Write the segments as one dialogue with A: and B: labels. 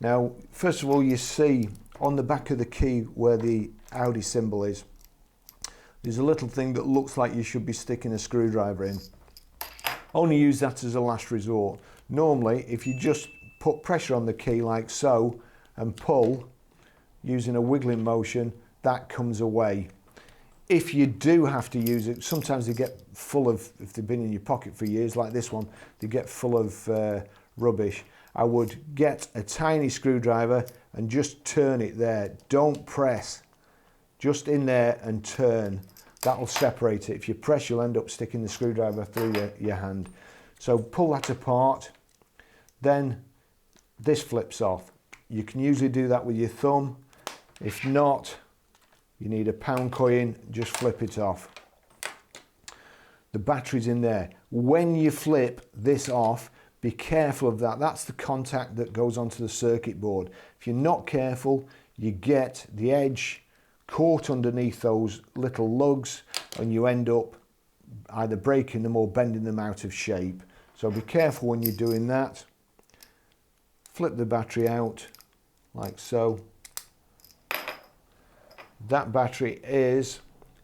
A: Now, first of all, you see on the back of the key where the Audi symbol is, there's a little thing that looks like you should be sticking a screwdriver in. Only use that as a last resort. Normally, if you just put pressure on the key like so and pull using a wiggling motion, that comes away. If you do have to use it, sometimes they get full of, if they've been in your pocket for years like this one, they get full of rubbish. I would get a tiny screwdriver and just turn it there. Don't press, just in there and turn. That'll separate it. If you press, you'll end up sticking the screwdriver through your hand. So pull that apart, then this flips off. You can usually do that with your thumb. If not, you need a pound coin, just flip it off. The battery's in there. When you flip this off, be careful of that. That's the contact that goes onto the circuit board. If you're not careful, you get the edge caught underneath those little lugs and you end up either breaking them or bending them out of shape. So be careful when you're doing that. Flip the battery out like so. That battery is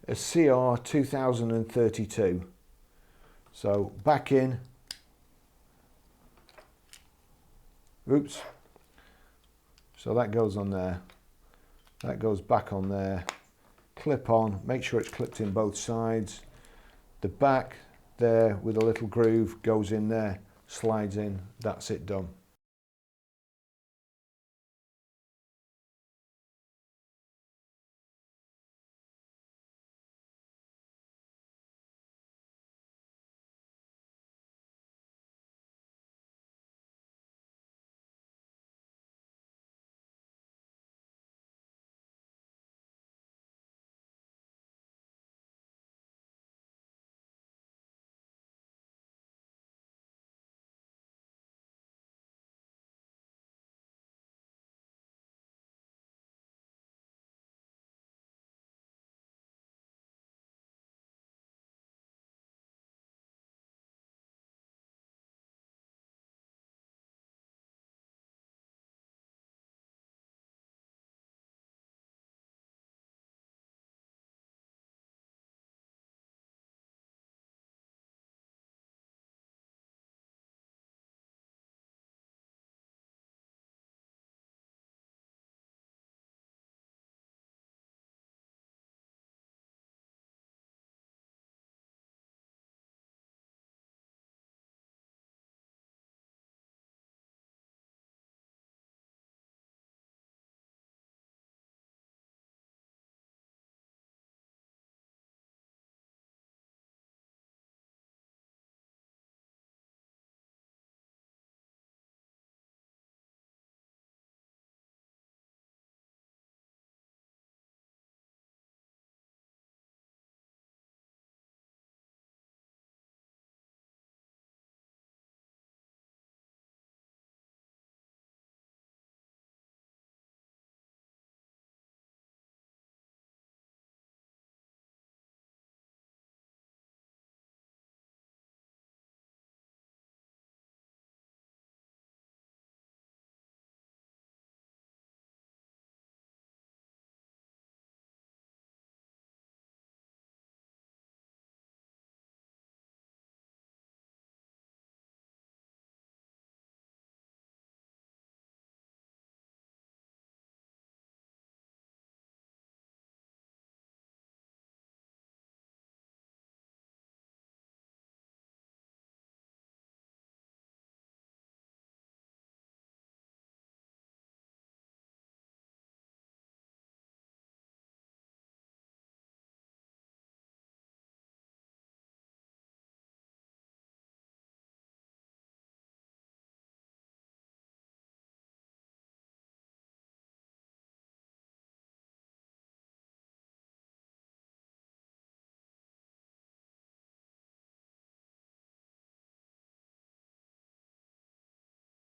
A: a CR 2032. So back in. Oops. So that goes on there. That goes back on there. Clip on. Make sure it's clipped in both sides. The back there with a little groove goes in there, slides in. That's it done.